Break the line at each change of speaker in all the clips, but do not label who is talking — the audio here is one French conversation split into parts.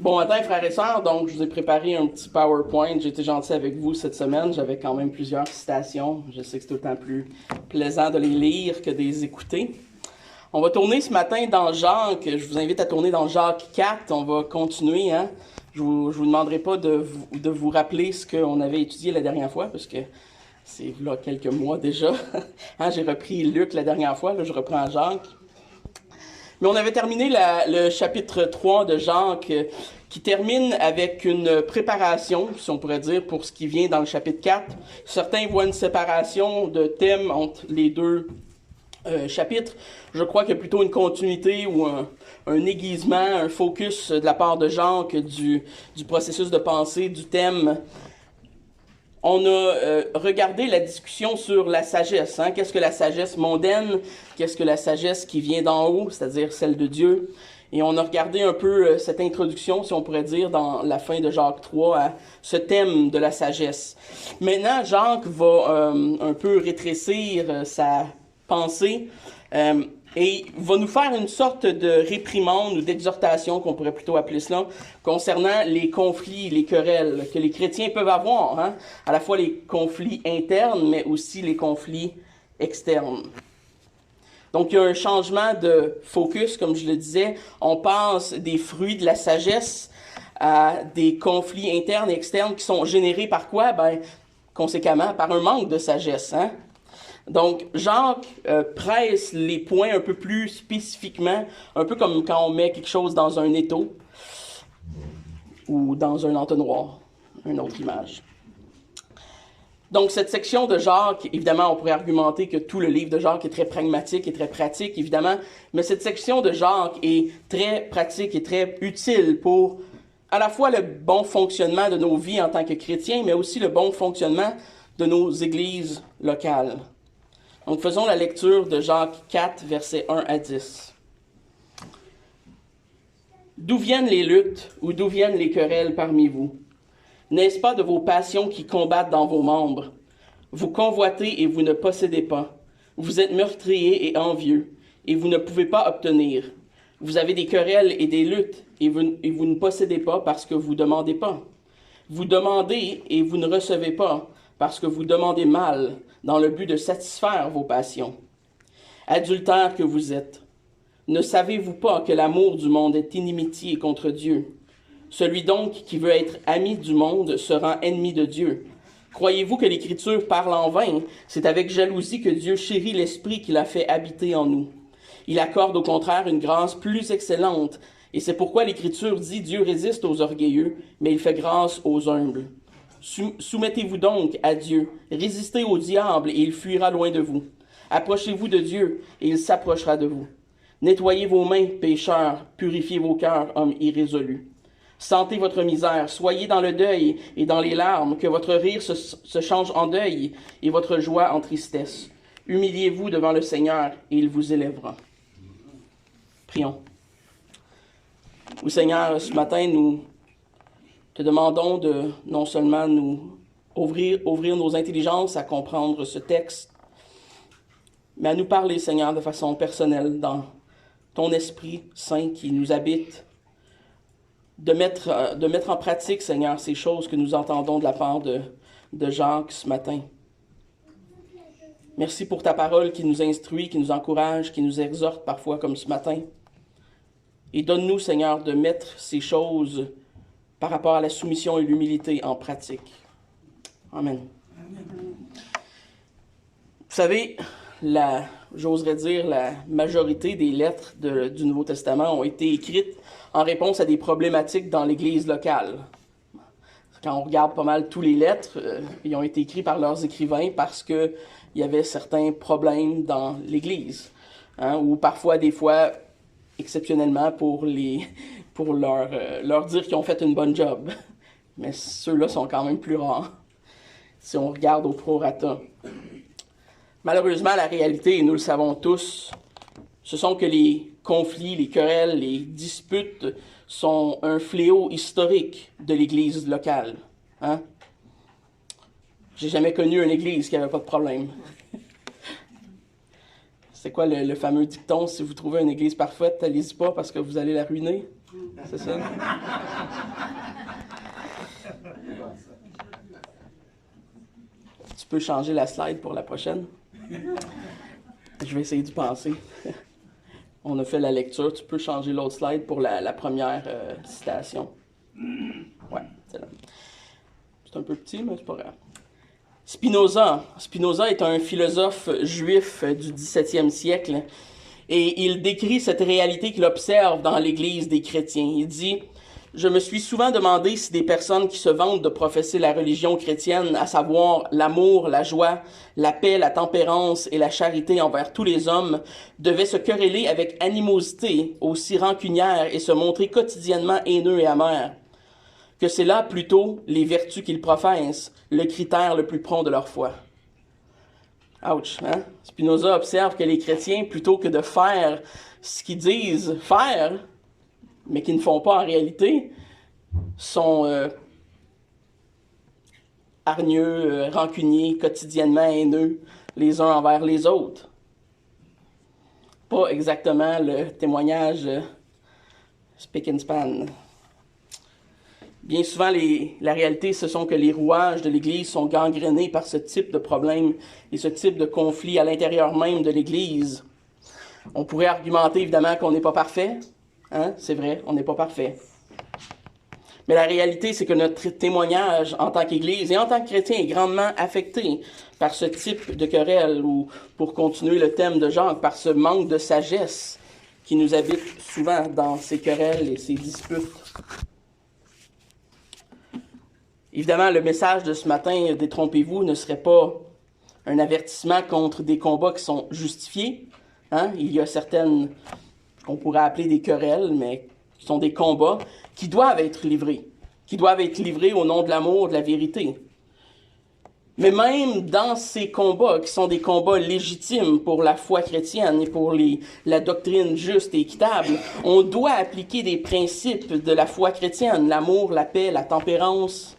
Bon matin, frères et sœurs. Donc, je vous ai préparé un petit PowerPoint. J'ai été gentil avec vous cette semaine. J'avais quand même plusieurs citations. Je sais que c'est tout le temps plus plaisant de les lire que de les écouter. On va tourner ce matin dans Jacques. Je vous invite à tourner dans Jacques 4. On va continuer. Je vous demanderai pas de vous rappeler ce qu'on avait étudié la dernière fois, parce que c'est là quelques mois déjà. J'ai repris Luc la dernière fois. Là, je reprends Jacques. Mais on avait terminé le chapitre 3 de Jacques, qui termine avec une préparation, si on pourrait dire, pour ce qui vient dans le chapitre 4. Certains voient une séparation de thèmes entre les deux chapitres. Je crois qu'il y a plutôt une continuité ou un aiguisement, un focus de la part de Jacques du processus de pensée, du thème. On a regardé la discussion sur la sagesse. Qu'est-ce que la sagesse mondaine? Qu'est-ce que la sagesse qui vient d'en haut, c'est-à-dire celle de Dieu? Et on a regardé un peu cette introduction, si on pourrait dire, dans la fin de Jacques 3, à ce thème de la sagesse. Maintenant, Jacques va un peu rétrécir sa pensée et va nous faire une sorte de réprimande ou d'exhortation, qu'on pourrait plutôt appeler cela, concernant les conflits, les querelles que les chrétiens peuvent avoir. À la fois les conflits internes, mais aussi les conflits externes. Donc, il y a un changement de focus, comme je le disais. On passe des fruits de la sagesse à des conflits internes et externes qui sont générés par quoi? Conséquemment, par un manque de sagesse. Donc, Jacques presse les points un peu plus spécifiquement, un peu comme quand on met quelque chose dans un étau ou dans un entonnoir, une autre image. Donc, cette section de Jacques, évidemment, on pourrait argumenter que tout le livre de Jacques est très pragmatique et très pratique, évidemment, mais cette section de Jacques est très pratique et très utile pour à la fois le bon fonctionnement de nos vies en tant que chrétiens, mais aussi le bon fonctionnement de nos églises locales. Donc, faisons la lecture de Jacques 4, versets 1 à 10. D'où viennent les luttes ou d'où viennent les querelles parmi vous? N'est-ce pas de vos passions qui combattent dans vos membres? Vous convoitez et vous ne possédez pas. Vous êtes meurtriers et envieux, et vous ne pouvez pas obtenir. Vous avez des querelles et des luttes, et vous ne possédez pas parce que vous demandez pas. Vous demandez et vous ne recevez pas parce que vous demandez mal, dans le but de satisfaire vos passions. Adultères que vous êtes, ne savez-vous pas que l'amour du monde est inimitié contre Dieu? Celui donc qui veut être ami du monde se rend ennemi de Dieu. Croyez-vous que l'Écriture parle en vain? C'est avec jalousie que Dieu chérit l'Esprit qu'il a fait habiter en nous. Il accorde au contraire une grâce plus excellente, et c'est pourquoi l'Écriture dit « Dieu résiste aux orgueilleux, mais il fait grâce aux humbles ». Soumettez-vous donc à Dieu, résistez au diable, et il fuira loin de vous. Approchez-vous de Dieu, et il s'approchera de vous. Nettoyez vos mains, pécheurs, purifiez vos cœurs, hommes irrésolus. Sentez votre misère, soyez dans le deuil et dans les larmes, que votre rire se change en deuil et votre joie en tristesse. Humiliez-vous devant le Seigneur et il vous élèvera. Prions. Oui, Seigneur, ce matin, nous te demandons de non seulement nous ouvrir nos intelligences à comprendre ce texte, mais à nous parler, Seigneur, de façon personnelle dans ton Esprit Saint qui nous habite, de mettre en pratique, Seigneur, ces choses que nous entendons de la part de Jacques ce matin. Merci pour ta parole qui nous instruit, qui nous encourage, qui nous exhorte parfois comme ce matin. Et donne-nous, Seigneur, de mettre ces choses par rapport à la soumission et l'humilité en pratique. Amen. Vous savez, j'oserais dire, la majorité des lettres du Nouveau Testament ont été écrites en réponse à des problématiques dans l'Église locale. Quand on regarde pas mal tous les lettres, ils ont été écrits par leurs écrivains parce qu'il y avait certains problèmes dans l'Église. Ou parfois, des fois, exceptionnellement, pour leur dire qu'ils ont fait une bonne job. Mais ceux-là sont quand même plus rares, si on regarde au prorata. Malheureusement, la réalité, et nous le savons tous, ce sont que les conflits, les querelles, les disputes sont un fléau historique de l'Église locale. J'ai jamais connu une Église qui n'avait pas de problème. C'est quoi le fameux dicton, si vous trouvez une Église parfaite, allez-y pas parce que vous allez la ruiner? C'est ça? Tu peux changer la slide pour la prochaine? Je vais essayer d'y penser. On a fait la lecture. Tu peux changer l'autre slide pour la première citation. Ouais, c'est là. C'est un peu petit, mais c'est pas grave. Spinoza. Spinoza est un philosophe juif du 17e siècle et il décrit cette réalité qu'il observe dans l'Église des chrétiens. Il dit « Je me suis souvent demandé si des personnes qui se vantent de professer la religion chrétienne, à savoir l'amour, la joie, la paix, la tempérance et la charité envers tous les hommes, devaient se quereller avec animosité aussi rancunière et se montrer quotidiennement haineux et amers. Que c'est là plutôt les vertus qu'ils professent, le critère le plus prompt de leur foi. » Ouch, hein? Spinoza observe que les chrétiens, plutôt que de faire ce qu'ils disent faire, mais qu'ils ne font pas en réalité, sont hargneux, rancuniers, quotidiennement haineux, les uns envers les autres. Pas exactement le témoignage spick and span. Bien souvent, la réalité, ce sont que les rouages de l'Église sont gangrénés par ce type de problème et ce type de conflit à l'intérieur même de l'Église. On pourrait argumenter, évidemment, qu'on n'est pas parfait. Hein? C'est vrai, on n'est pas parfait. Mais la réalité, c'est que notre témoignage en tant qu'Église et en tant que chrétien est grandement affecté par ce type de querelle ou, pour continuer le thème de Jacques, par ce manque de sagesse qui nous habite souvent dans ces querelles et ces disputes. Évidemment, le message de ce matin, détrompez-vous, ne serait pas un avertissement contre des combats qui sont justifiés. Hein? Il y a certaines, qu'on pourrait appeler des querelles, mais qui sont des combats qui doivent être livrés au nom de l'amour, de la vérité. Mais même dans ces combats, qui sont des combats légitimes pour la foi chrétienne et pour la doctrine juste et équitable, on doit appliquer des principes de la foi chrétienne, l'amour, la paix, la tempérance.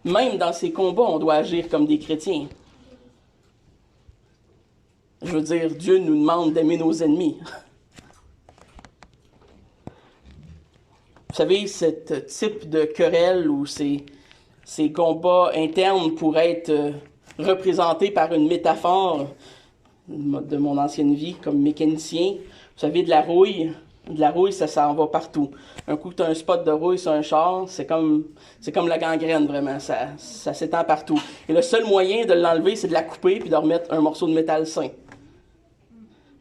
Même dans ces combats, on doit agir comme des chrétiens. Je veux dire, Dieu nous demande d'aimer nos ennemis. Vous savez, ce type de querelle ou ces combats internes pourraient être représentés par une métaphore de mon ancienne vie comme mécanicien. Vous savez, de la rouille, ça s'en va partout. Un coup que tu as un spot de rouille sur un char, c'est comme la gangrène, vraiment. Ça s'étend partout. Et le seul moyen de l'enlever, c'est de la couper puis de remettre un morceau de métal sain.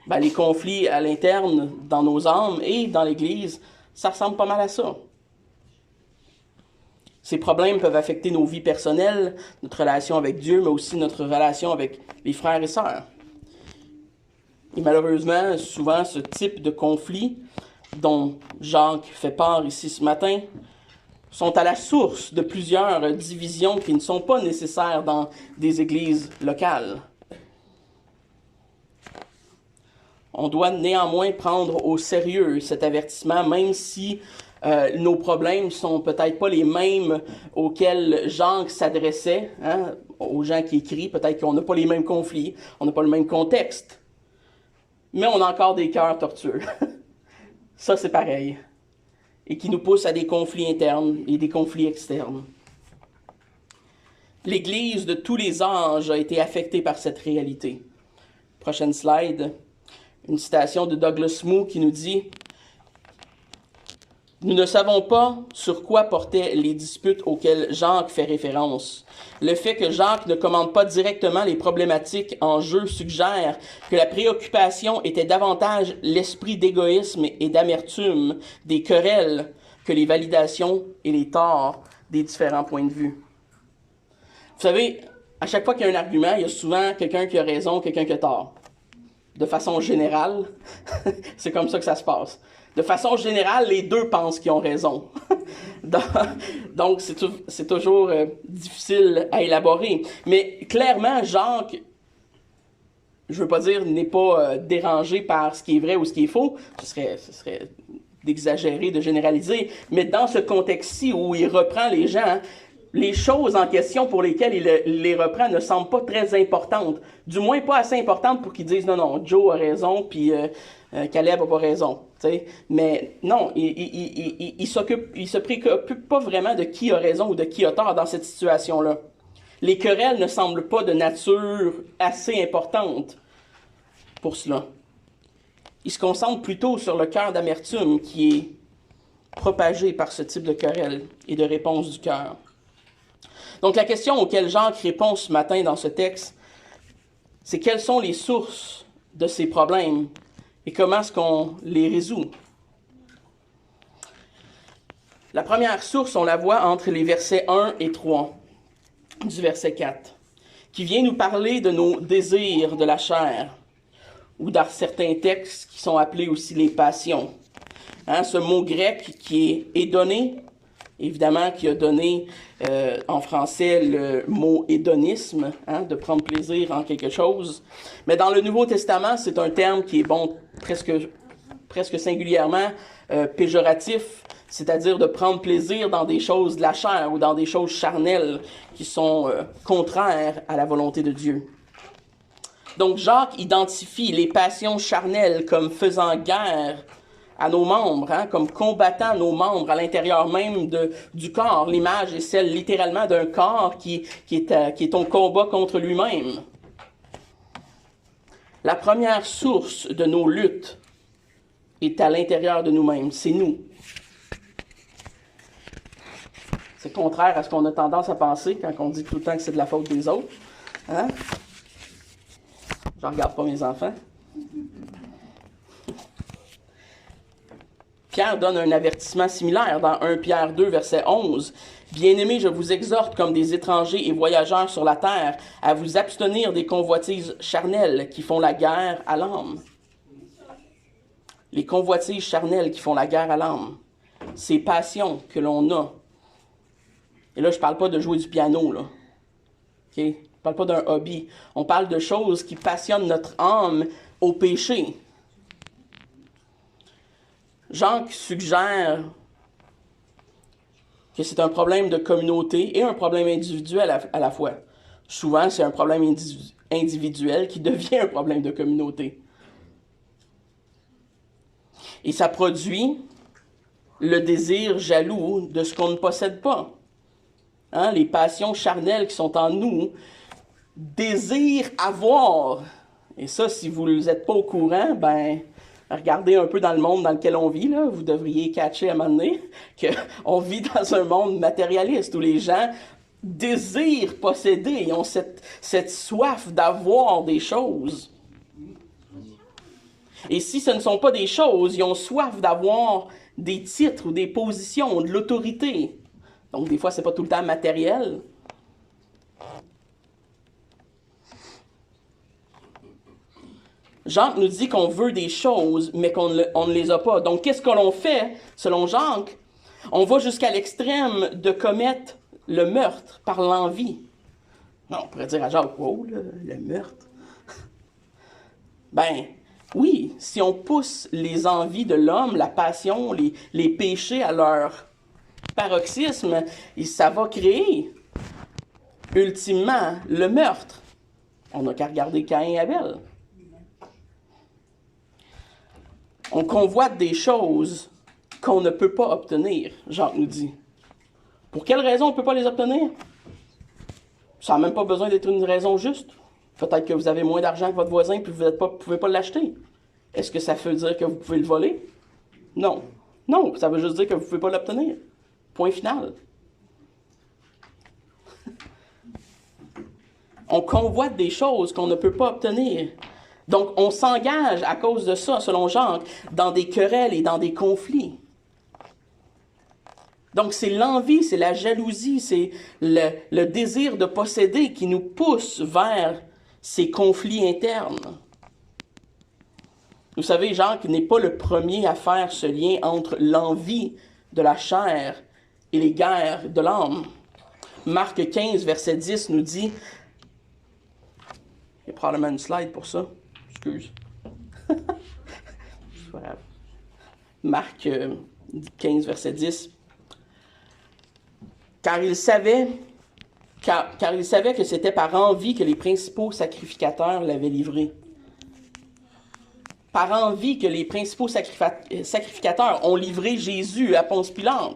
Ben, les conflits à l'interne, dans nos âmes et dans l'Église, ça ressemble pas mal à ça. Ces problèmes peuvent affecter nos vies personnelles, notre relation avec Dieu, mais aussi notre relation avec les frères et sœurs. Et malheureusement, souvent, ce type de conflit dont Jacques fait part ici ce matin sont à la source de plusieurs divisions qui ne sont pas nécessaires dans des églises locales. On doit néanmoins prendre au sérieux cet avertissement, même si nos problèmes sont peut-être pas les mêmes auxquels Jacques s'adressait, hein, aux gens qui écrivent. Peut-être qu'on n'a pas les mêmes conflits, on n'a pas le même contexte. Mais on a encore des cœurs tortueux. Ça, c'est pareil. Et qui nous pousse à des conflits internes et des conflits externes. L'Église de tous les âges a été affectée par cette réalité. Prochaine slide. Une citation de Douglas Moo qui nous dit « Nous ne savons pas sur quoi portaient les disputes auxquelles Jacques fait référence. Le fait que Jacques ne commande pas directement les problématiques en jeu suggère que la préoccupation était davantage l'esprit d'égoïsme et d'amertume des querelles que les validations et les torts des différents points de vue. » Vous savez, à chaque fois qu'il y a un argument, il y a souvent quelqu'un qui a raison, quelqu'un qui a tort. De façon générale, c'est comme ça que ça se passe. De façon générale, les deux pensent qu'ils ont raison. Donc, c'est toujours difficile à élaborer. Mais clairement, Jacques, je ne veux pas dire n'est pas dérangé par ce qui est vrai ou ce qui est faux. Ce serait d'exagérer, de généraliser. Mais dans ce contexte-ci où il reprend les gens, les choses en question pour lesquelles il les reprend ne semblent pas très importantes. Du moins pas assez importantes pour qu'ils disent « Non, Joe a raison, puis Caleb n'a pas raison. T'sais. Mais non, il se préoccupe pas vraiment de qui a raison ou de qui a tort dans cette situation-là. Les querelles ne semblent pas de nature assez importante pour cela. Il se concentre plutôt sur le cœur d'amertume qui est propagé par ce type de querelle et de réponse du cœur. Donc la question auquel Jacques répond ce matin dans ce texte, c'est quelles sont les sources de ces problèmes et comment est-ce qu'on les résout. La première source, on la voit entre les versets 1 et 3 du verset 4, qui vient nous parler de nos désirs de la chair, ou dans certains textes qui sont appelés aussi les passions. Ce mot grec qui est hédoné, évidemment, qui a donné en français le mot hédonisme, de prendre plaisir en quelque chose. Mais dans le Nouveau Testament, c'est un terme qui est presque singulièrement péjoratif, c'est-à-dire de prendre plaisir dans des choses de la chair ou dans des choses charnelles qui sont contraires à la volonté de Dieu. Donc Jacques identifie les passions charnelles comme faisant guerre à nos membres, comme combattant nos membres à l'intérieur même du corps. L'image est celle littéralement d'un corps qui est en combat contre lui-même. La première source de nos luttes est à l'intérieur de nous-mêmes, c'est nous. C'est contraire à ce qu'on a tendance à penser quand on dit tout le temps que c'est de la faute des autres. Je ne regarde pas mes enfants. Pierre donne un avertissement similaire dans 1 Pierre 2, verset 11. « Bien-aimés, je vous exhorte comme des étrangers et voyageurs sur la terre à vous abstenir des convoitises charnelles qui font la guerre à l'âme. » Les convoitises charnelles qui font la guerre à l'âme, ces passions que l'on a. Et là, je ne parle pas de jouer du piano, là. OK? Je ne parle pas d'un hobby. On parle de choses qui passionnent notre âme au péché. Jacques suggère que c'est un problème de communauté et un problème individuel à la fois. Souvent, c'est un problème individuel qui devient un problème de communauté. Et ça produit le désir jaloux de ce qu'on ne possède pas. Les passions charnelles qui sont en nous désirent avoir. Et ça, si vous n'êtes pas au courant, regardez un peu dans le monde dans lequel on vit, là, vous devriez catcher à un moment donné qu'on vit dans un monde matérialiste où les gens désirent posséder, ils ont cette soif d'avoir des choses. Et si ce ne sont pas des choses, ils ont soif d'avoir des titres ou des positions, de l'autorité. Donc, des fois, ce n'est pas tout le temps matériel. Jacques nous dit qu'on veut des choses, mais qu'on ne les a pas. Donc, qu'est-ce que l'on fait, selon Jacques? On va jusqu'à l'extrême de commettre le meurtre par l'envie. Non, on pourrait dire à Jacques, wow, le meurtre. Oui, si on pousse les envies de l'homme, la passion, les péchés à leur paroxysme, ça va créer, ultimement, le meurtre. On n'a qu'à regarder Caïn et Abel. On convoite des choses qu'on ne peut pas obtenir, Jacques nous dit. Pour quelle raison on ne peut pas les obtenir? Ça n'a même pas besoin d'être une raison juste. Peut-être que vous avez moins d'argent que votre voisin et vous ne pouvez pas l'acheter. Est-ce que ça veut dire que vous pouvez le voler? Non. Non, ça veut juste dire que vous ne pouvez pas l'obtenir. Point final. On convoite des choses qu'on ne peut pas obtenir. Donc, on s'engage à cause de ça, selon Jacques, dans des querelles et dans des conflits. Donc, c'est l'envie, c'est la jalousie, c'est le désir de posséder qui nous pousse vers ces conflits internes. Vous savez, Jacques n'est pas le premier à faire ce lien entre l'envie de la chair et les guerres de l'âme. Marc 15, verset 10 nous dit, il y a probablement une slide pour ça, excuse. Marc 15, verset 10. Car il savait que c'était par envie que les principaux sacrificateurs l'avaient livré. par envie que les principaux sacrificateurs ont livré Jésus à Ponce Pilate.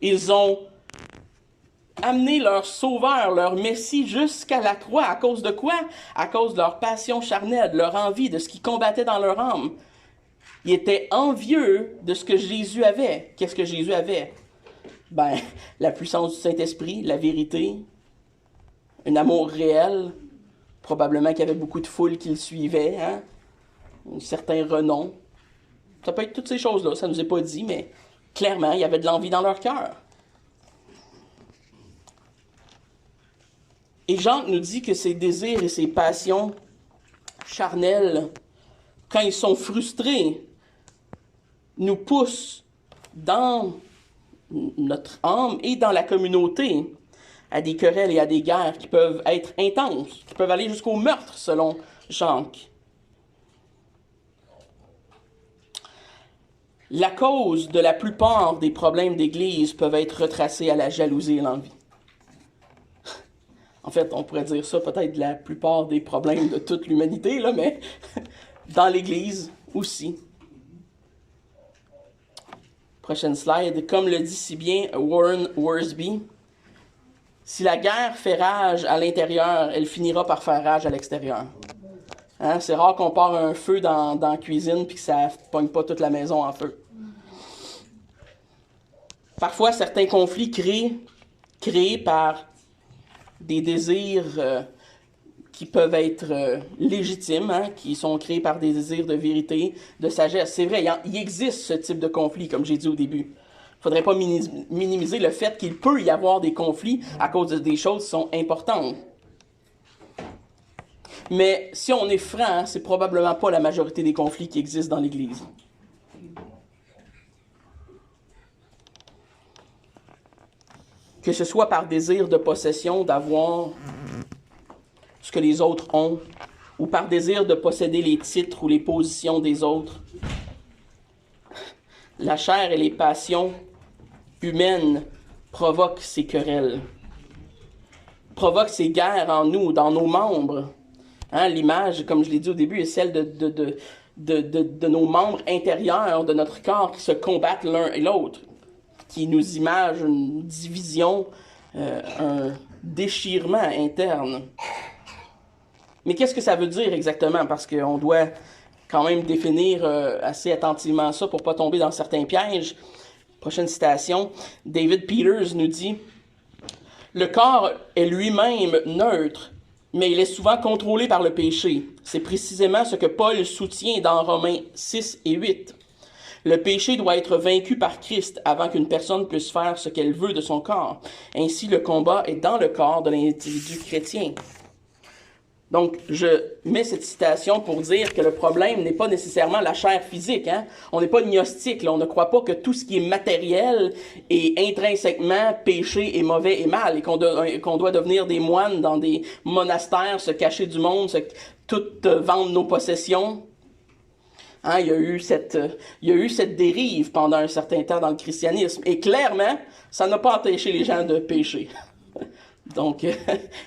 Ils ont amené leur sauveur, leur Messie jusqu'à la croix. À cause de quoi? À cause de leur passion charnelle, de leur envie, de ce qui combattait dans leur âme. Ils étaient envieux de ce que Jésus avait. Qu'est-ce que Jésus avait? Ben, la puissance du Saint-Esprit, la vérité, un amour réel, probablement qu'il y avait beaucoup de foule qui le suivait, hein? Un certain renom. Ça peut être toutes ces choses-là, ça ne nous est pas dit, mais clairement, il y avait de l'envie dans leur cœur. Et Jean nous dit que ces désirs et ces passions charnelles, quand ils sont frustrés, nous poussent dans notre âme et dans la communauté à des querelles et à des guerres qui peuvent être intenses, qui peuvent aller jusqu'au meurtre, selon Jean. La cause de la plupart des problèmes d'Église peuvent être retracés à la jalousie et l'envie. En fait, on pourrait dire ça peut-être de la plupart des problèmes de toute l'humanité, là, mais dans l'Église aussi. Prochaine slide. Comme le dit si bien Warren Wiersbe, si la guerre fait rage à l'intérieur, elle finira par faire rage à l'extérieur. Hein? C'est rare qu'on part un feu dans la cuisine et que ça ne pogne pas toute la maison en feu. Parfois, certains conflits créés par des désirs qui peuvent être légitimes, hein, qui sont créés par des désirs de vérité, de sagesse. C'est vrai, il existe ce type de conflit, comme j'ai dit au début. Il ne faudrait pas minimiser le fait qu'il peut y avoir des conflits à cause de des choses qui sont importantes. Mais si on est franc, c'est probablement pas la majorité des conflits qui existent dans l'Église. Que ce soit par désir de possession, d'avoir ce que les autres ont, ou par désir de posséder les titres ou les positions des autres. La chair et les passions humaines provoquent ces querelles, provoquent ces guerres en nous, dans nos membres. Hein, l'image, comme je l'ai dit au début, est celle de nos membres intérieurs de notre corps qui se combattent l'un et l'autre, qui nous imagent une division, un déchirement interne. Mais qu'est-ce que ça veut dire exactement? Parce qu'on doit quand même définir assez attentivement ça pour ne pas tomber dans certains pièges. Prochaine citation, David Peters nous dit « Le corps est lui-même neutre, mais il est souvent contrôlé par le péché. C'est précisément ce que Paul soutient dans Romains 6 et 8. Le péché doit être vaincu par Christ avant qu'une personne puisse faire ce qu'elle veut de son corps. Ainsi, le combat est dans le corps de l'individu chrétien. » Donc, je mets cette citation pour dire que le problème n'est pas nécessairement la chair physique. Hein? On n'est pas gnostique, là. On ne croit pas que tout ce qui est matériel est intrinsèquement péché et mauvais et mal, et qu'on doit devenir des moines dans des monastères, se cacher du monde, vendre nos possessions. Hein, il y a eu cette dérive pendant un certain temps dans le christianisme. Et clairement, ça n'a pas empêché les gens de pécher. Donc,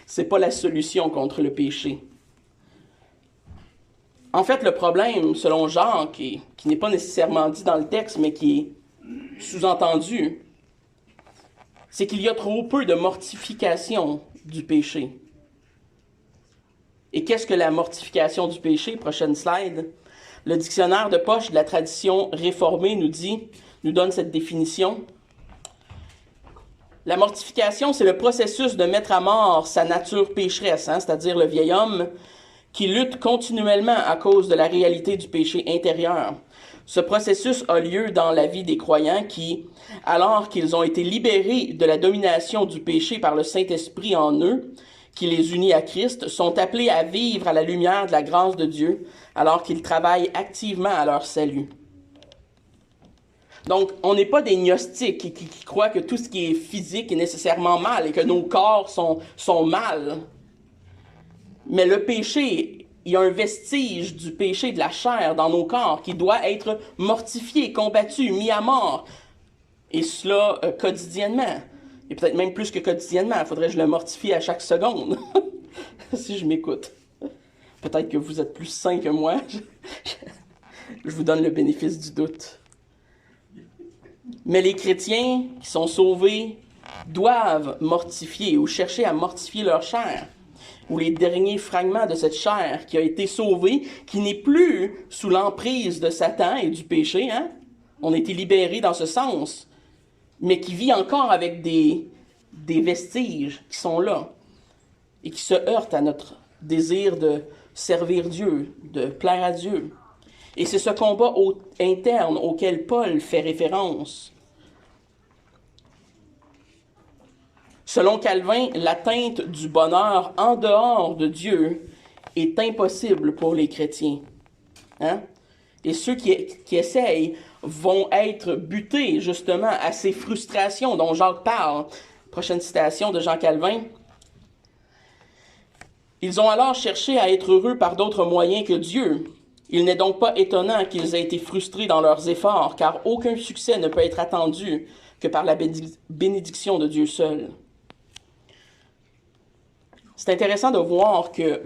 c'est pas la solution contre le péché. En fait, le problème, selon Jean, qui n'est pas nécessairement dit dans le texte, mais qui est sous-entendu, c'est qu'il y a trop peu de mortification du péché. Et qu'est-ce que la mortification du péché? Prochaine slide. Le dictionnaire de poche de la tradition réformée nous donne cette définition. La mortification, c'est le processus de mettre à mort sa nature pécheresse, hein, c'est-à-dire le vieil homme qui lutte continuellement à cause de la réalité du péché intérieur. Ce processus a lieu dans la vie des croyants qui, alors qu'ils ont été libérés de la domination du péché par le Saint-Esprit en eux, qui les unit à Christ, sont appelés à vivre à la lumière de la grâce de Dieu, alors qu'ils travaillent activement à leur salut. Donc, on n'est pas des gnostiques qui croient que tout ce qui est physique est nécessairement mal et que nos corps sont mal. Mais le péché, il y a un vestige du péché de la chair dans nos corps qui doit être mortifié, combattu, mis à mort. Et cela quotidiennement. Et peut-être même plus que quotidiennement. Il faudrait que je le mortifie à chaque seconde, si je m'écoute. Peut-être que vous êtes plus saint que moi. Je vous donne le bénéfice du doute. Mais les chrétiens qui sont sauvés doivent mortifier ou chercher à mortifier leur chair, ou les derniers fragments de cette chair qui a été sauvée, qui n'est plus sous l'emprise de Satan et du péché. Hein? On a été libérés dans ce sens, mais qui vit encore avec des vestiges qui sont là et qui se heurtent à notre désir de servir Dieu, de plaire à Dieu. Et c'est ce combat interne auquel Paul fait référence. Selon Calvin, l'atteinte du bonheur en dehors de Dieu est impossible pour les chrétiens. Hein? Et ceux qui essayent vont être butés justement à ces frustrations dont Jacques parle. Prochaine citation de Jean Calvin. Ils ont alors cherché à être heureux par d'autres moyens que Dieu. Il n'est donc pas étonnant qu'ils aient été frustrés dans leurs efforts, car aucun succès ne peut être attendu que par la bénédiction de Dieu seul. C'est intéressant de voir que,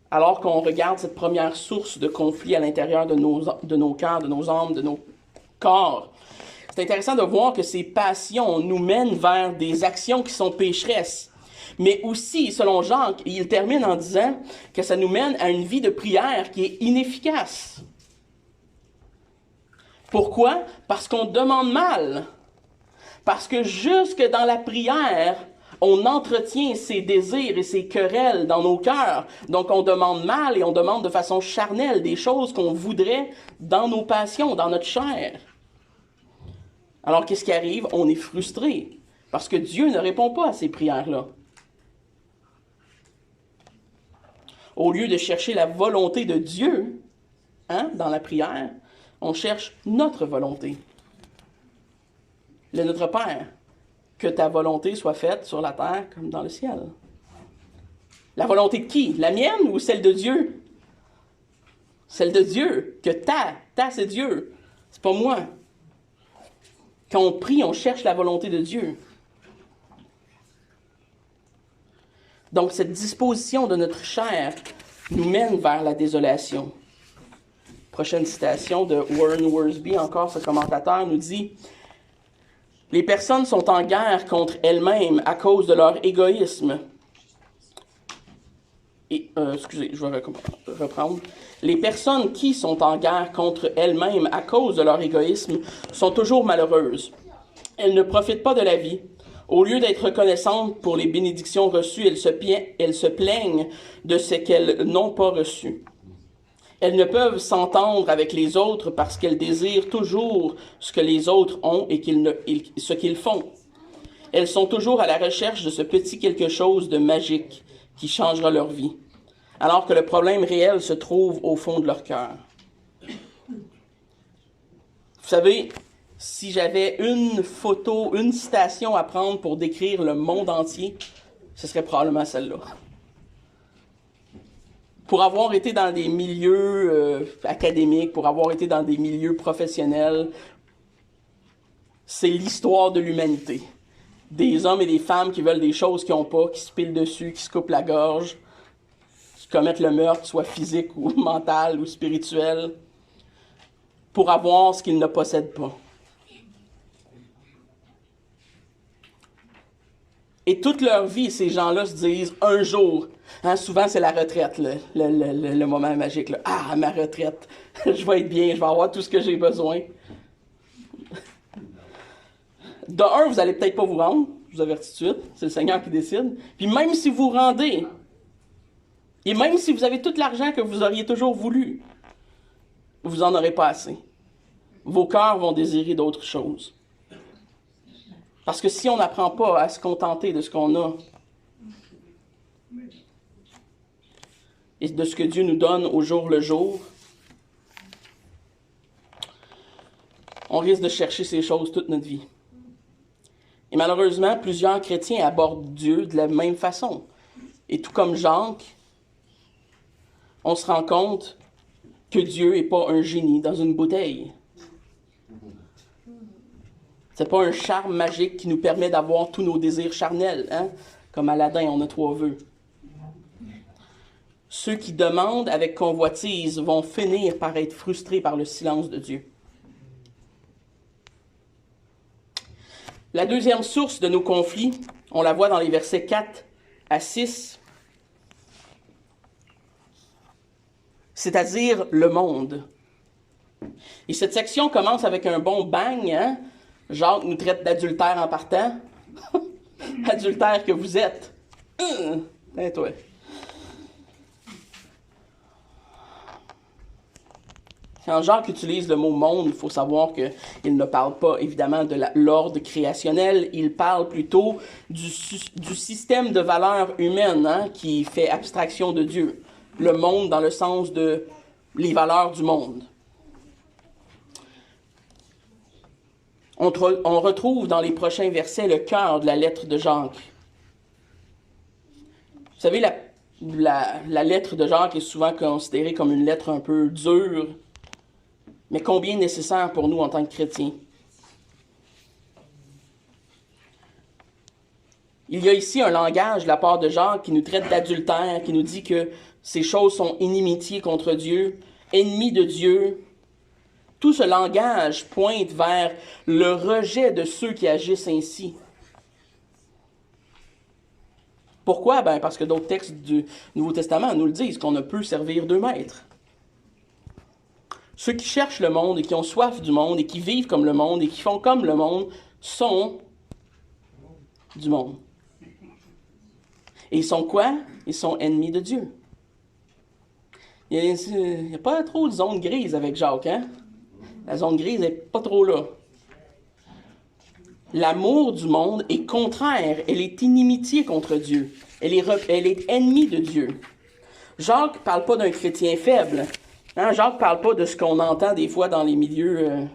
alors qu'on regarde cette première source de conflit à l'intérieur de nos cœurs, de nos âmes, de nos corps, c'est intéressant de voir que ces passions nous mènent vers des actions qui sont pécheresses. Mais aussi, selon Jacques, il termine en disant que ça nous mène à une vie de prière qui est inefficace. Pourquoi? Parce qu'on demande mal. Parce que jusque dans la prière, on entretient ses désirs et ses querelles dans nos cœurs. Donc on demande mal et on demande de façon charnelle des choses qu'on voudrait dans nos passions, dans notre chair. Alors qu'est-ce qui arrive? On est frustré. Parce que Dieu ne répond pas à ces prières-là. Au lieu de chercher la volonté de Dieu, hein, dans la prière, on cherche notre volonté. Le Notre Père, que ta volonté soit faite sur la terre comme dans le ciel. La volonté de qui? La mienne ou celle de Dieu? Celle de Dieu. Que ta c'est Dieu. C'est pas moi. Quand on prie, on cherche la volonté de Dieu. Donc, cette disposition de notre chair nous mène vers la désolation. Prochaine citation de Warren Wiersbe, encore ce commentateur, nous dit « Les personnes sont en guerre contre elles-mêmes à cause de leur égoïsme. » Excusez, je vais reprendre. « Les personnes qui sont en guerre contre elles-mêmes à cause de leur égoïsme sont toujours malheureuses. Elles ne profitent pas de la vie. Au lieu d'être reconnaissantes pour les bénédictions reçues, elles se plaignent de ce qu'elles n'ont pas reçu. Elles ne peuvent s'entendre avec les autres parce qu'elles désirent toujours ce que les autres ont et ce qu'ils font. Elles sont toujours à la recherche de ce petit quelque chose de magique qui changera leur vie, alors que le problème réel se trouve au fond de leur cœur. Vous savez, si j'avais une photo, une citation à prendre pour décrire le monde entier, ce serait probablement celle-là. Pour avoir été dans des milieux académiques, pour avoir été dans des milieux professionnels, c'est l'histoire de l'humanité. Des hommes et des femmes qui veulent des choses qu'ils n'ont pas, qui se pilent dessus, qui se coupent la gorge, qui commettent le meurtre, soit physique ou mental ou spirituel, pour avoir ce qu'ils ne possèdent pas. Et toute leur vie, ces gens-là se disent, un jour, hein, souvent c'est la retraite, le moment magique. Là. Ah, ma retraite, je vais être bien, je vais avoir tout ce que j'ai besoin. De un, vous n'allez peut-être pas vous rendre, je vous avertis tout de suite, c'est le Seigneur qui décide. Puis même si vous rendez, et même si vous avez tout l'argent que vous auriez toujours voulu, vous n'en aurez pas assez. Vos cœurs vont désirer d'autres choses. Parce que si on n'apprend pas à se contenter de ce qu'on a et de ce que Dieu nous donne au jour le jour, on risque de chercher ces choses toute notre vie. Et malheureusement, plusieurs chrétiens abordent Dieu de la même façon. Et tout comme Jacques, on se rend compte que Dieu n'est pas un génie dans une bouteille. C'est pas un charme magique qui nous permet d'avoir tous nos désirs charnels, hein? Comme Aladdin, on a 3 vœux. Ceux qui demandent avec convoitise vont finir par être frustrés par le silence de Dieu. La deuxième source de nos conflits, on la voit dans les versets 4 à 6, c'est-à-dire le monde. Et cette section commence avec un bon bang, hein? Jacques nous traite d'adultère en partant. Adultère que vous êtes. Toi. Quand Jacques utilise le mot monde, il faut savoir qu'il ne parle pas évidemment de l'ordre créationnel, il parle plutôt du système de valeurs humaines, hein, qui fait abstraction de Dieu. Le monde dans le sens de les valeurs du monde. On retrouve dans les prochains versets le cœur de la lettre de Jacques. Vous savez, la lettre de Jacques est souvent considérée comme une lettre un peu dure, mais combien nécessaire pour nous en tant que chrétiens. Il y a ici un langage de la part de Jacques qui nous traite d'adultère, qui nous dit que ces choses sont inimitié contre Dieu, ennemis de Dieu. Tout ce langage pointe vers le rejet de ceux qui agissent ainsi. Pourquoi? Parce que d'autres textes du Nouveau Testament nous le disent, qu'on ne peut servir deux maîtres. Ceux qui cherchent le monde et qui ont soif du monde et qui vivent comme le monde et qui font comme le monde sont du monde. Et ils sont quoi? Ils sont ennemis de Dieu. Il n'y a pas trop de zone grise avec Jacques, hein? La zone grise n'est pas trop là. L'amour du monde est contraire, elle est inimitié contre Dieu. Elle est ennemie de Dieu. Jacques ne parle pas d'un chrétien faible. Hein? Jacques ne parle pas de ce qu'on entend des fois dans les milieux...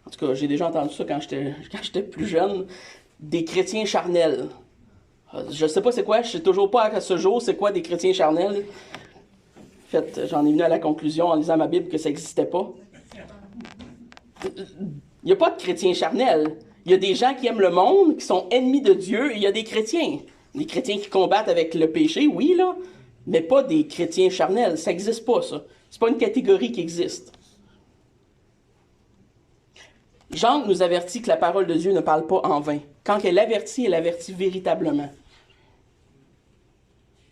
En tout cas, j'ai déjà entendu ça quand j'étais plus jeune. Des chrétiens charnels. Je ne sais pas c'est quoi, je ne sais toujours pas à ce jour c'est quoi des chrétiens charnels. En fait, j'en ai venu à la conclusion en lisant ma Bible que ça n'existait pas. Il n'y a pas de chrétiens charnels. Il y a des gens qui aiment le monde, qui sont ennemis de Dieu, et il y a des chrétiens. Des chrétiens qui combattent avec le péché, oui, là, mais pas des chrétiens charnels. Ça n'existe pas, ça. C'est pas une catégorie qui existe. Jean nous avertit que la parole de Dieu ne parle pas en vain. Quand elle avertit véritablement.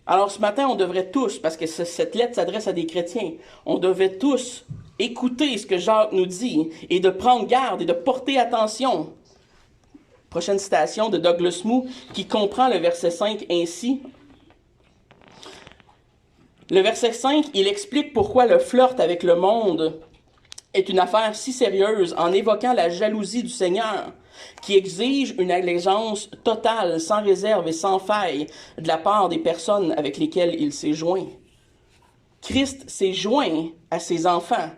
Alors ce matin, on devrait tous, parce que cette lettre s'adresse à des chrétiens, on devait tous écouter ce que Jacques nous dit et de prendre garde et de porter attention. Prochaine citation de Douglas Moo qui comprend le verset 5 ainsi. Le verset 5, il explique pourquoi le flirt avec le monde est une affaire si sérieuse en évoquant la jalousie du Seigneur qui exige une allégeance totale, sans réserve et sans faille de la part des personnes avec lesquelles il s'est joint. Christ s'est joint à ses enfants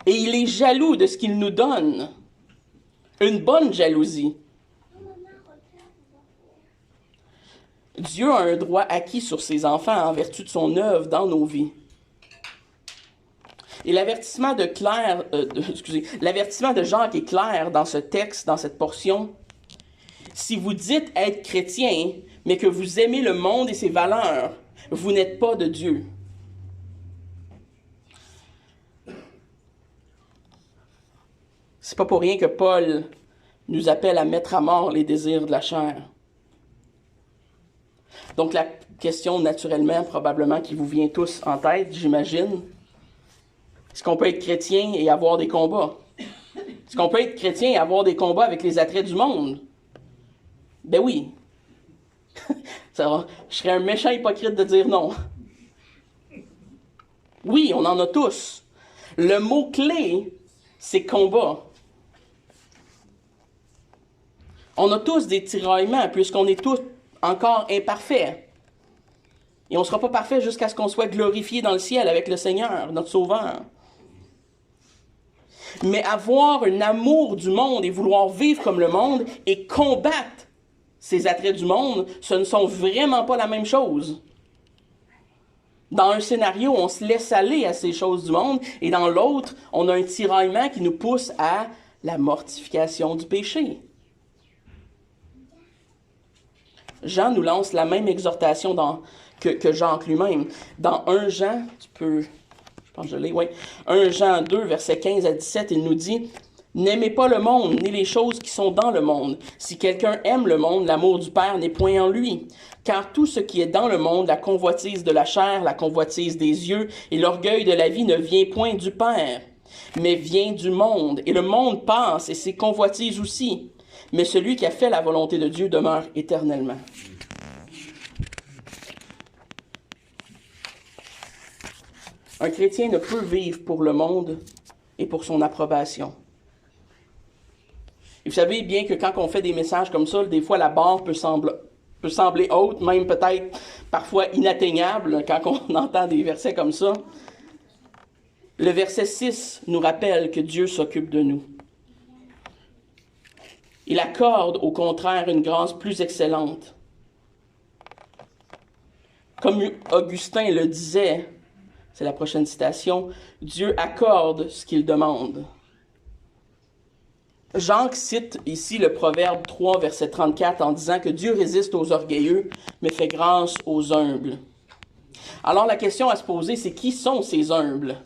et il est jaloux de ce qu'il nous donne. Une bonne jalousie. Dieu a un droit acquis sur ses enfants en vertu de son œuvre dans nos vies. Et l'avertissement de Jacques est clair dans ce texte, dans cette portion. Si vous dites être chrétien, mais que vous aimez le monde et ses valeurs, vous n'êtes pas de Dieu. C'est pas pour rien que Paul nous appelle à mettre à mort les désirs de la chair. Donc la question naturellement, probablement, qui vous vient tous en tête, j'imagine, est-ce qu'on peut être chrétien et avoir des combats? Est-ce qu'on peut être chrétien et avoir des combats avec les attraits du monde? Ben oui. Je serais un méchant hypocrite de dire non. Oui, on en a tous. Le mot-clé, c'est combat. On a tous des tiraillements, puisqu'on est tous encore imparfaits. Et on ne sera pas parfait jusqu'à ce qu'on soit glorifié dans le ciel avec le Seigneur, notre Sauveur. Mais avoir un amour du monde et vouloir vivre comme le monde et combattre ces attraits du monde, ce ne sont vraiment pas la même chose. Dans un scénario, on se laisse aller à ces choses du monde, et dans l'autre, on a un tiraillement qui nous pousse à la mortification du péché. Jean nous lance la même exhortation que Jacques lui-même. Dans 1 Jean, je pense que je l'ai, oui. 1 Jean 2, versets 15 à 17, il nous dit « N'aimez pas le monde, ni les choses qui sont dans le monde. Si quelqu'un aime le monde, l'amour du Père n'est point en lui. Car tout ce qui est dans le monde, la convoitise de la chair, la convoitise des yeux et l'orgueil de la vie ne vient point du Père, mais vient du monde. Et le monde passe et ses convoitises aussi. Mais celui qui a fait la volonté de Dieu demeure éternellement. » Un chrétien ne peut vivre pour le monde et pour son approbation. Et vous savez bien que quand on fait des messages comme ça, des fois la barre peut sembler haute, même peut-être parfois inatteignable quand on entend des versets comme ça. Le verset 6 nous rappelle que Dieu s'occupe de nous. Il accorde au contraire une grâce plus excellente. Comme Augustin le disait, c'est la prochaine citation, Dieu accorde ce qu'il demande. Jacques cite ici le Proverbe 3, verset 34, en disant que Dieu résiste aux orgueilleux, mais fait grâce aux humbles. Alors la question à se poser, c'est qui sont ces humbles?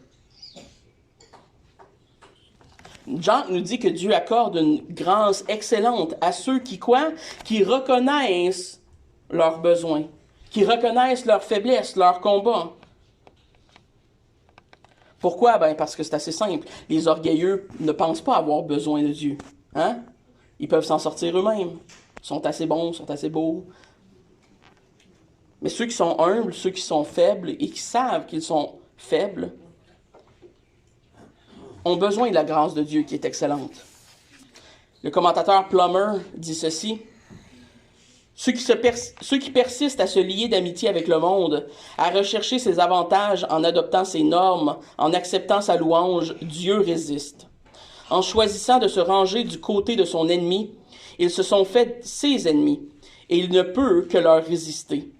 Jacques nous dit que Dieu accorde une grâce excellente à ceux qui quoi? Qui reconnaissent leurs besoins, qui reconnaissent leurs faiblesses, leurs combats. Pourquoi? Ben parce que c'est assez simple. Les orgueilleux ne pensent pas avoir besoin de Dieu. Hein? Ils peuvent s'en sortir eux-mêmes. Ils sont assez bons, ils sont assez beaux. Mais ceux qui sont humbles, ceux qui sont faibles et qui savent qu'ils sont faibles, ont besoin de la grâce de Dieu qui est excellente. Le commentateur Plummer dit ceci. Ceux qui persistent à se lier d'amitié avec le monde, à rechercher ses avantages en adoptant ses normes, en acceptant sa louange, Dieu résiste. En choisissant de se ranger du côté de son ennemi, ils se sont fait ses ennemis, et il ne peut que leur résister.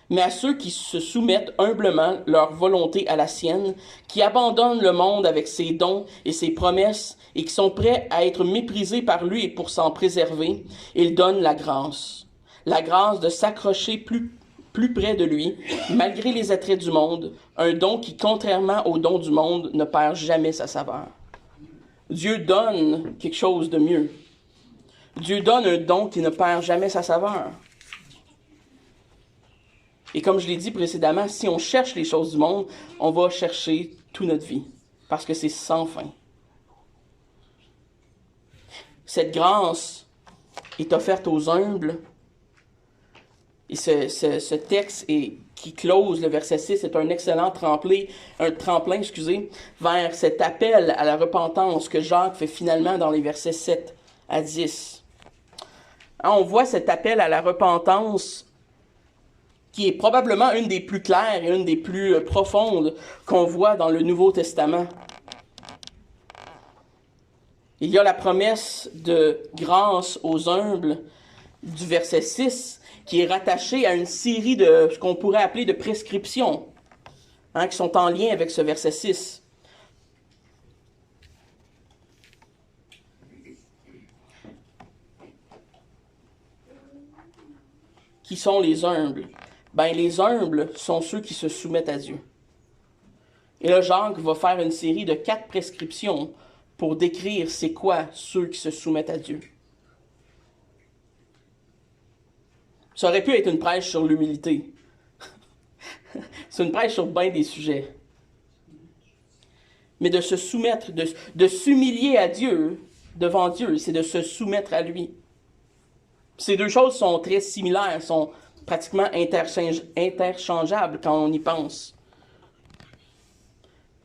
Mais à ceux qui se soumettent humblement leur volonté à la sienne, qui abandonnent le monde avec ses dons et ses promesses, et qui sont prêts à être méprisés par lui pour s'en préserver, il donne la grâce de s'accrocher plus près de lui, malgré les attraits du monde, un don qui, contrairement au don du monde, ne perd jamais sa saveur. Dieu donne quelque chose de mieux. Dieu donne un don qui ne perd jamais sa saveur. Et comme je l'ai dit précédemment, si on cherche les choses du monde, on va chercher toute notre vie, parce que c'est sans fin. Cette grâce est offerte aux humbles. Et ce texte qui close le verset 6 est un excellent tremplin, vers cet appel à la repentance que Jacques fait finalement dans les versets 7 à 10. On voit cet appel à la repentance qui est probablement une des plus claires et une des plus profondes qu'on voit dans le Nouveau Testament. Il y a la promesse de grâce aux humbles du verset 6, qui est rattachée à une série de ce qu'on pourrait appeler de prescriptions, qui sont en lien avec ce verset 6. Qui sont les humbles? Ben, les humbles sont ceux qui se soumettent à Dieu. Et là, Jacques va faire une série de 4 prescriptions pour décrire c'est quoi ceux qui se soumettent à Dieu. Ça aurait pu être une prêche sur l'humilité. C'est une prêche sur bien des sujets. Mais de se soumettre, de s'humilier à Dieu, devant Dieu, c'est de se soumettre à lui. Ces deux choses sont très similaires, sont pratiquement interchangeables quand on y pense.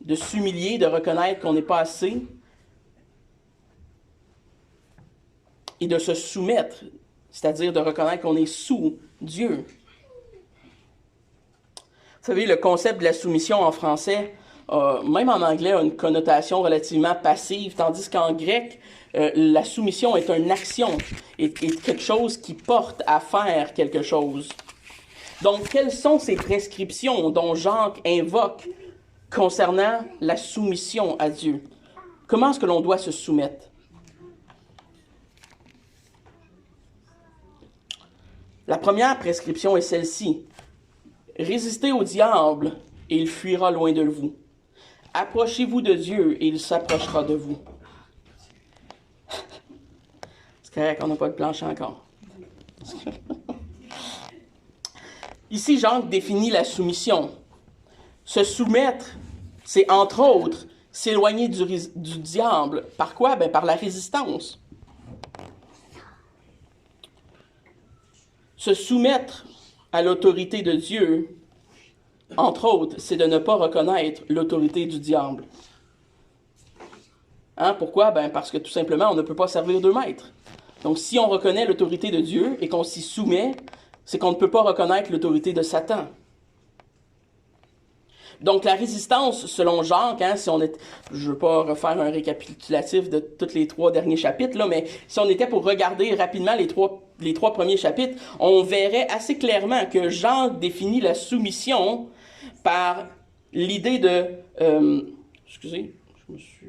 De s'humilier, de reconnaître qu'on n'est pas assez, et de se soumettre, c'est-à-dire de reconnaître qu'on est sous Dieu. Vous savez, le concept de la soumission en français, même en anglais, a une connotation relativement passive, tandis qu'en grec, la soumission est une action, est quelque chose qui porte à faire quelque chose. Donc, quelles sont ces prescriptions dont Jacques invoque concernant la soumission à Dieu? Comment est-ce que l'on doit se soumettre? La première prescription est celle-ci. Résistez au diable et il fuira loin de vous. Approchez-vous de Dieu et il s'approchera de vous. C'est correct, on n'a pas de plancher encore. Ici, Jean définit la soumission. Se soumettre, c'est entre autres s'éloigner du diable. Par quoi? Ben, par la résistance. Se soumettre à l'autorité de Dieu, entre autres, c'est de ne pas reconnaître l'autorité du diable. Hein? Pourquoi? Ben, parce que tout simplement, on ne peut pas servir deux maîtres. Donc, si on reconnaît l'autorité de Dieu et qu'on s'y soumet, c'est qu'on ne peut pas reconnaître l'autorité de Satan. Donc, la résistance, selon Jacques, hein, si on est, je ne veux pas refaire un récapitulatif de tous les 3 derniers chapitres, là, mais si on était pour regarder rapidement les trois premiers chapitres, on verrait assez clairement que Jacques définit la soumission par l'idée de... excusez, je me suis...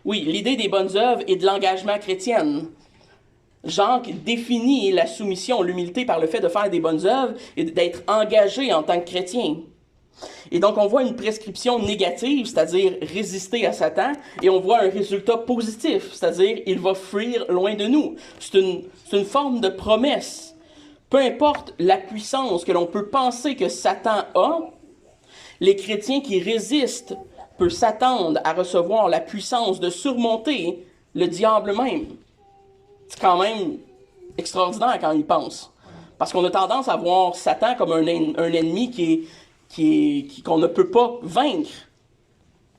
Oui, l'idée des bonnes œuvres et de l'engagement chrétien. Jacques définit la soumission, l'humilité par le fait de faire des bonnes œuvres et d'être engagé en tant que chrétien. Et donc, on voit une prescription négative, c'est-à-dire résister à Satan, et on voit un résultat positif, c'est-à-dire il va fuir loin de nous. C'est une forme de promesse. Peu importe la puissance que l'on peut penser que Satan a, les chrétiens qui résistent peuvent s'attendre à recevoir la puissance de surmonter le diable même. C'est quand même extraordinaire quand on y pense. Parce qu'on a tendance à voir Satan comme un ennemi qu'on ne peut pas vaincre.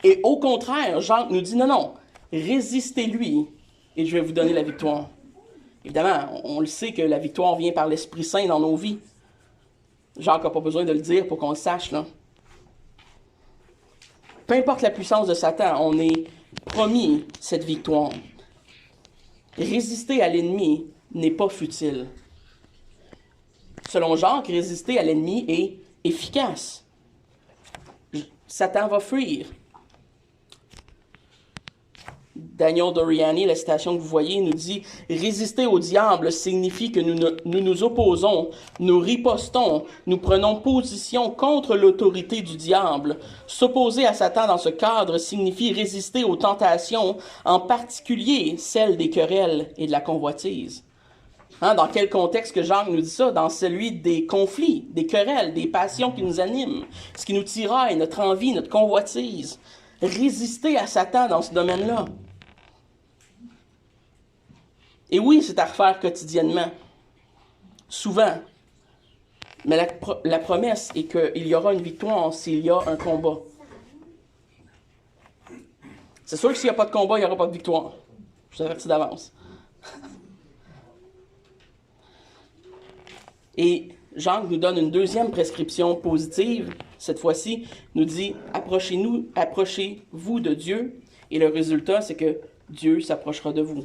Et au contraire, Jacques nous dit non, résistez-lui et je vais vous donner la victoire. Évidemment, on le sait que la victoire vient par l'Esprit Saint dans nos vies. Jacques n'a pas besoin de le dire pour qu'on le sache, là. Peu importe la puissance de Satan, on est promis cette victoire. Résister à l'ennemi n'est pas futile. Selon Jacques, résister à l'ennemi est efficace. Satan va fuir. Daniel Doriani, la citation que vous voyez, nous dit « Résister au diable signifie que nous opposons, nous ripostons, nous prenons position contre l'autorité du diable. S'opposer à Satan dans ce cadre signifie résister aux tentations, en particulier celles des querelles et de la convoitise. » Hein, dans quel contexte que Jacques nous dit ça? Dans celui des conflits, des querelles, des passions qui nous animent, ce qui nous tiraille, notre envie, notre convoitise. Résister à Satan dans ce domaine-là. Et oui, c'est à refaire quotidiennement, souvent. Mais la promesse est qu'il y aura une victoire s'il y a un combat. C'est sûr que s'il n'y a pas de combat, il n'y aura pas de victoire. Je vous avertis d'avance. Et Jacques nous donne une deuxième prescription positive, cette fois-ci, nous dit « Approchez-vous de Dieu » et le résultat, c'est que Dieu s'approchera de vous.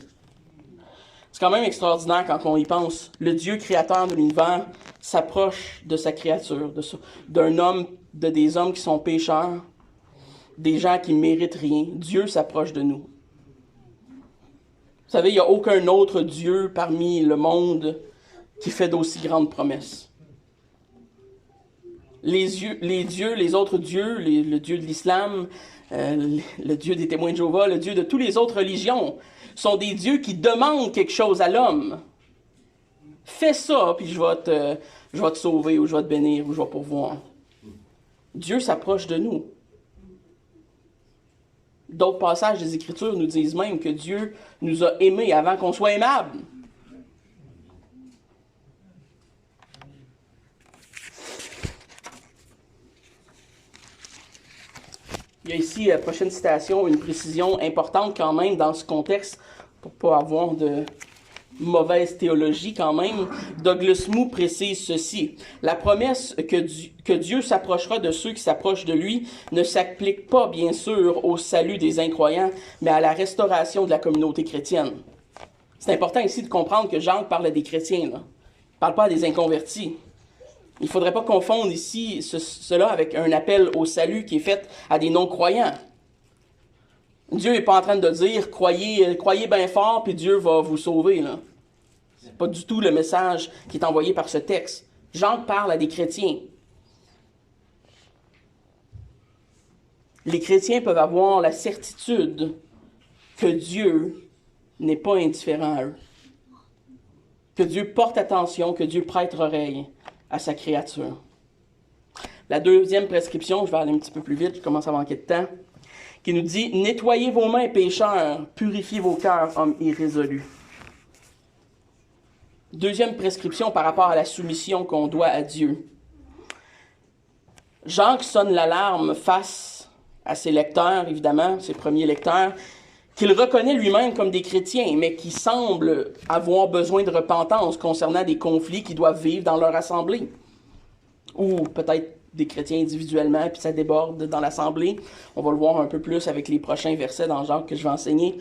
C'est quand même extraordinaire quand on y pense. Le Dieu créateur de l'univers s'approche de sa créature, d'un homme, de des hommes qui sont pécheurs, des gens qui ne méritent rien. Dieu s'approche de nous. Vous savez, il n'y a aucun autre Dieu parmi le monde qui fait d'aussi grandes promesses. Les autres dieux, le Dieu de l'islam, le Dieu des témoins de Jéhovah, le Dieu de toutes les autres religions, sont des dieux qui demandent quelque chose à l'homme. Fais ça, puis je vais te sauver, ou je vais te bénir, ou je vais pourvoir. Dieu s'approche de nous. D'autres passages des Écritures nous disent même que Dieu nous a aimés avant qu'on soit aimables. Il y a ici, la prochaine citation, une précision importante quand même dans ce contexte, pour ne pas avoir de mauvaise théologie quand même. Douglas Moo précise ceci. La promesse que Dieu s'approchera de ceux qui s'approchent de lui ne s'applique pas, bien sûr, au salut des incroyants, mais à la restauration de la communauté chrétienne. C'est important ici de comprendre que Jean parle des chrétiens, là. Il ne parle pas des inconvertis. Il ne faudrait pas confondre ici cela avec un appel au salut qui est fait à des non-croyants. Dieu n'est pas en train de dire « croyez bien fort, puis Dieu va vous sauver ». Ce n'est pas du tout le message qui est envoyé par ce texte. Jean parle à des chrétiens. Les chrétiens peuvent avoir la certitude que Dieu n'est pas indifférent à eux. Que Dieu porte attention, que Dieu prête oreille à sa créature. La deuxième prescription, je vais aller un petit peu plus vite, je commence à manquer de temps, qui nous dit « Nettoyez vos mains, pécheurs, purifiez vos cœurs, hommes irrésolus. » Deuxième prescription par rapport à la soumission qu'on doit à Dieu. Jacques sonne l'alarme face à ses lecteurs, évidemment, ses premiers lecteurs, qu'il reconnaît lui-même comme des chrétiens, mais qui semblent avoir besoin de repentance concernant des conflits qu'ils doivent vivre dans leur assemblée. Ou peut-être des chrétiens individuellement, puis ça déborde dans l'assemblée. On va le voir un peu plus avec les prochains versets dans Jacques que je vais enseigner.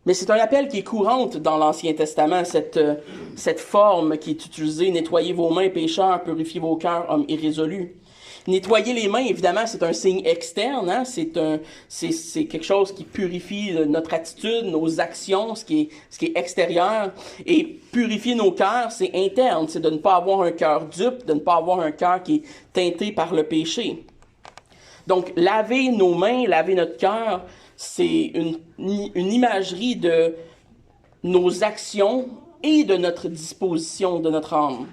Mais c'est un appel qui est courante dans l'Ancien Testament, cette forme qui est utilisée, « Nettoyez vos mains, pécheurs, purifiez vos cœurs, hommes irrésolus ». Nettoyer les mains, évidemment, c'est un signe externe, hein? C'est quelque chose qui purifie notre attitude, nos actions, ce qui est extérieur. Et purifier nos cœurs, c'est interne, c'est de ne pas avoir un cœur dupe, de ne pas avoir un cœur qui est teinté par le péché. Donc, laver nos mains, laver notre cœur, c'est une imagerie de nos actions et de notre disposition, de notre âme.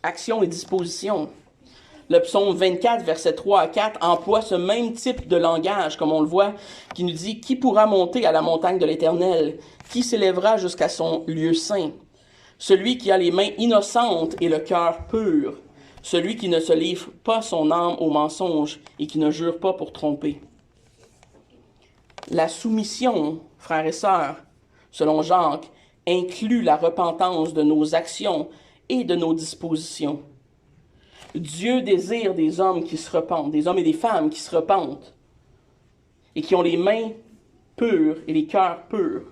Action et disposition. Le psaume 24, versets 3 à 4, emploie ce même type de langage, comme on le voit, qui nous dit « Qui pourra monter à la montagne de l'Éternel? Qui s'élèvera jusqu'à son lieu saint? Celui qui a les mains innocentes et le cœur pur, celui qui ne se livre pas son âme au mensonge et qui ne jure pas pour tromper. » La soumission, frères et sœurs, selon Jacques, inclut la repentance de nos actions et de nos dispositions. Dieu désire des hommes qui se repentent, des hommes et des femmes qui se repentent et qui ont les mains pures et les cœurs purs,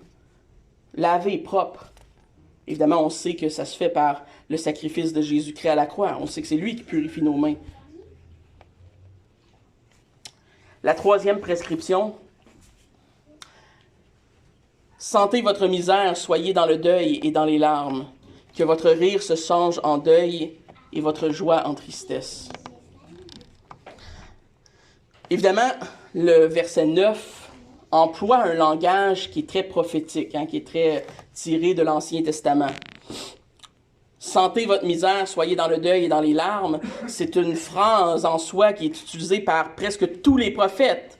lavés, propres. Évidemment, on sait que ça se fait par le sacrifice de Jésus-Christ à la croix. On sait que c'est lui qui purifie nos mains. La troisième prescription, sentez votre misère, soyez dans le deuil et dans les larmes, que votre rire se change en deuil et votre joie en tristesse. Évidemment, le verset 9 emploie un langage qui est très prophétique, qui est très tiré de l'Ancien Testament. Sentez votre misère, soyez dans le deuil et dans les larmes. C'est une phrase en soi qui est utilisée par presque tous les prophètes,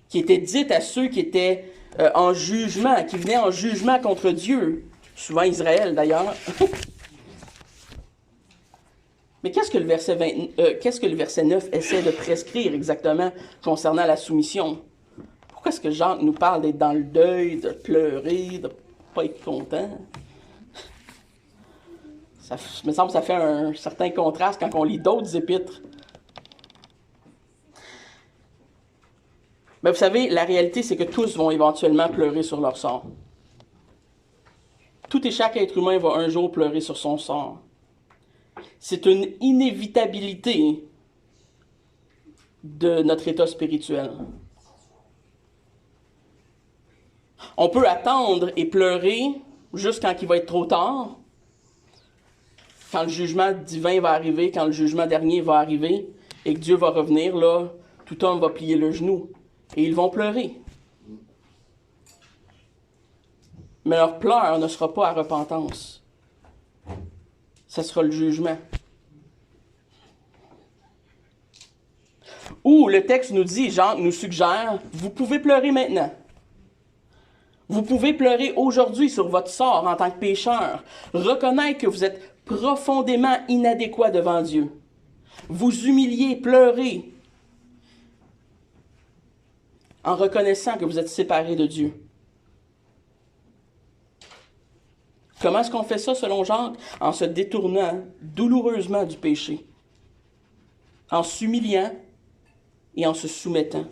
qui était dite à ceux qui étaient en jugement, qui venaient en jugement contre Dieu, souvent Israël d'ailleurs. Mais qu'est-ce que le verset 9 essaie de prescrire exactement concernant la soumission? Pourquoi est-ce que Jacques nous parle d'être dans le deuil, de pleurer, de ne pas être content? Ça me semble que ça fait un certain contraste quand on lit d'autres épîtres. Mais vous savez, la réalité, c'est que tous vont éventuellement pleurer sur leur sort. Tout et chaque être humain va un jour pleurer sur son sort. C'est une inévitabilité de notre état spirituel. On peut attendre et pleurer jusqu'à qu'il va être trop tard, quand le jugement divin va arriver, quand le jugement dernier va arriver, et que Dieu va revenir, là, tout homme va plier le genou, et ils vont pleurer. Mais leur pleur ne sera pas à repentance. Ça sera le jugement. Ou le texte nous dit, Jean nous suggère, vous pouvez pleurer maintenant. Vous pouvez pleurer aujourd'hui sur votre sort en tant que pécheur. Reconnaître que vous êtes profondément inadéquat devant Dieu. Vous humilier, pleurer, en reconnaissant que vous êtes séparé de Dieu. Comment est-ce qu'on fait ça selon Jacques? En se détournant douloureusement du péché, en s'humiliant et en se soumettant.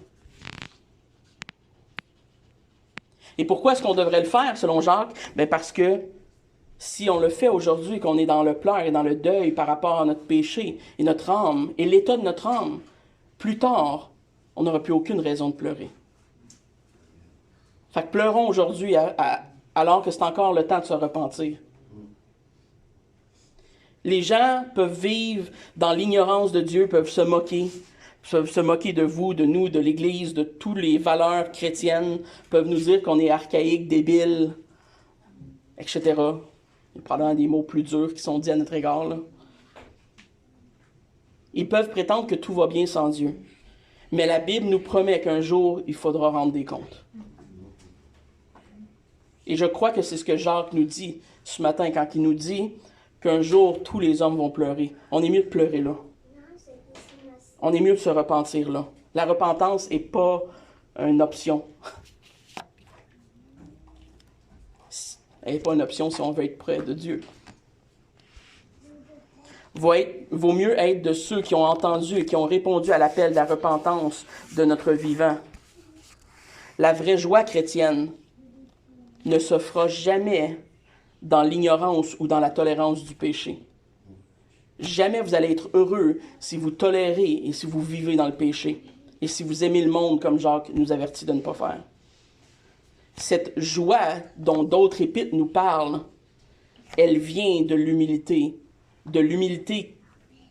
Et pourquoi est-ce qu'on devrait le faire selon Jacques? Bien parce que si on le fait aujourd'hui, qu'on est dans le pleur et dans le deuil par rapport à notre péché et notre âme, et l'état de notre âme, plus tard, on n'aura plus aucune raison de pleurer. Fait que pleurons aujourd'hui alors que c'est encore le temps de se repentir. Les gens peuvent vivre dans l'ignorance de Dieu, peuvent se moquer de vous, de nous, de l'Église, de toutes les valeurs chrétiennes, peuvent nous dire qu'on est archaïque, débile, etc. Il y a probablement des mots plus durs qui sont dits à notre égard, là. Ils peuvent prétendre que tout va bien sans Dieu. Mais la Bible nous promet qu'un jour, il faudra rendre des comptes. Et je crois que c'est ce que Jacques nous dit ce matin quand il nous dit qu'un jour, tous les hommes vont pleurer. On est mieux de pleurer là. On est mieux de se repentir là. La repentance n'est pas une option. Elle n'est pas une option si on veut être près de Dieu. Vaut mieux être de ceux qui ont entendu et qui ont répondu à l'appel de la repentance de notre vivant. La vraie joie chrétienne ne se fera jamais dans l'ignorance ou dans la tolérance du péché. Jamais vous allez être heureux si vous tolérez et si vous vivez dans le péché et si vous aimez le monde comme Jacques nous avertit de ne pas faire. Cette joie dont d'autres épîtres nous parlent, elle vient de l'humilité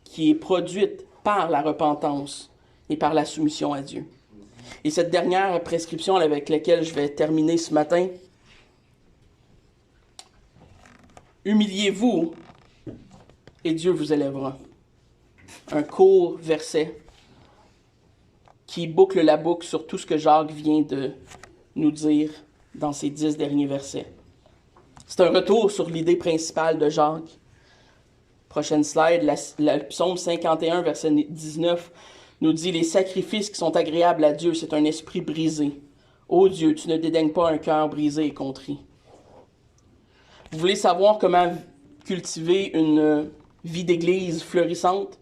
qui est produite par la repentance et par la soumission à Dieu. Et cette dernière prescription avec laquelle je vais terminer ce matin, humiliez-vous et Dieu vous élèvera. Un court verset qui boucle la boucle sur tout ce que Jacques vient de nous dire dans ces 10 derniers versets. C'est un retour sur l'idée principale de Jacques. Prochaine slide, le psaume 51, verset 19, nous dit « Les sacrifices qui sont agréables à Dieu, c'est un esprit brisé. Ô Dieu, tu ne dédaignes pas un cœur brisé et contrit. » Vous voulez savoir comment cultiver une vie d'église florissante?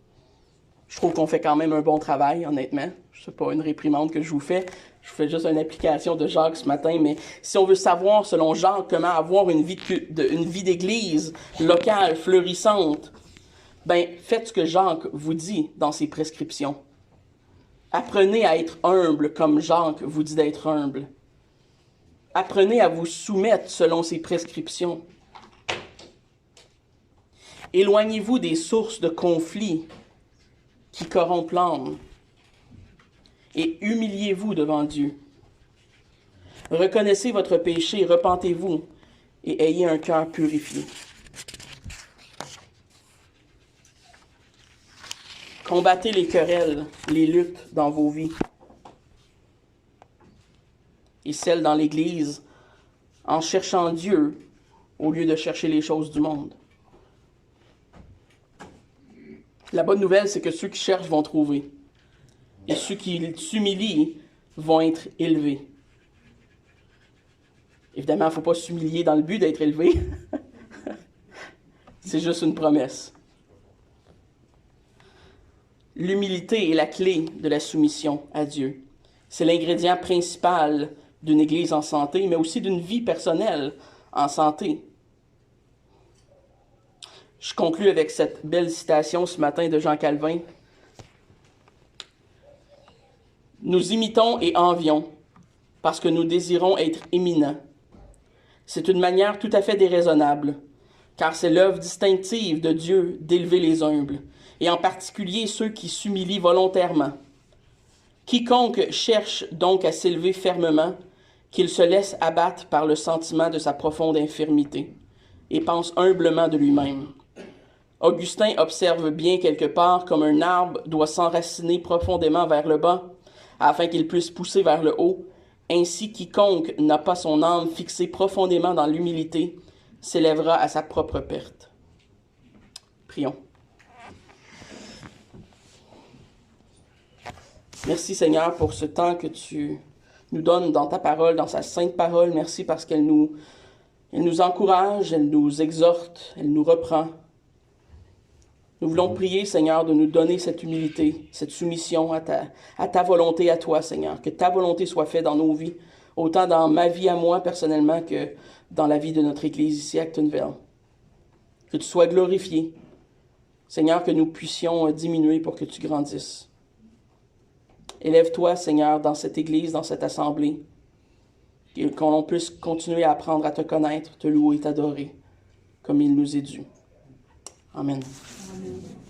Je trouve qu'on fait quand même un bon travail, honnêtement. Ce n'est pas une réprimande que je vous fais. Je vous fais juste une application de Jacques ce matin. Mais si on veut savoir, selon Jacques, comment avoir une vie d'église locale, florissante, ben, faites ce que Jacques vous dit dans ses prescriptions. Apprenez à être humble comme Jacques vous dit d'être humble. Apprenez à vous soumettre selon ses prescriptions. Éloignez-vous des sources de conflits qui corrompent l'âme. Et humiliez-vous devant Dieu. Reconnaissez votre péché, repentez-vous et ayez un cœur purifié. Combattez les querelles, les luttes dans vos vies et celles dans l'Église en cherchant Dieu au lieu de chercher les choses du monde. La bonne nouvelle, c'est que ceux qui cherchent vont trouver. Et ceux qui s'humilient vont être élevés. Évidemment, il ne faut pas s'humilier dans le but d'être élevé. C'est juste une promesse. L'humilité est la clé de la soumission à Dieu. C'est l'ingrédient principal d'une Église en santé, mais aussi d'une vie personnelle en santé. Je conclus avec cette belle citation ce matin de Jean Calvin. « Nous imitons et envions parce que nous désirons être éminents. C'est une manière tout à fait déraisonnable, car c'est l'œuvre distinctive de Dieu d'élever les humbles, et en particulier ceux qui s'humilient volontairement. Quiconque cherche donc à s'élever fermement, qu'il se laisse abattre par le sentiment de sa profonde infirmité, et pense humblement de lui-même. Augustin observe bien quelque part comme un arbre doit s'enraciner profondément vers le bas, afin qu'il puisse pousser vers le haut. Ainsi, quiconque n'a pas son âme fixée profondément dans l'humilité s'élèvera à sa propre perte. » Prions. Merci Seigneur pour ce temps que tu nous donnes dans ta parole, dans sa sainte parole. Merci parce qu'elle nous encourage, elle nous exhorte, elle nous reprend. Nous voulons prier, Seigneur, de nous donner cette humilité, cette soumission à ta volonté, à toi, Seigneur. Que ta volonté soit faite dans nos vies, autant dans ma vie à moi personnellement que dans la vie de notre Église ici à Actonville. Que tu sois glorifié. Seigneur, que nous puissions diminuer pour que tu grandisses. Élève-toi, Seigneur, dans cette Église, dans cette assemblée. qu'on puisse continuer à apprendre à te connaître, te louer et t'adorer, comme il nous est dû. Amen.
Amen.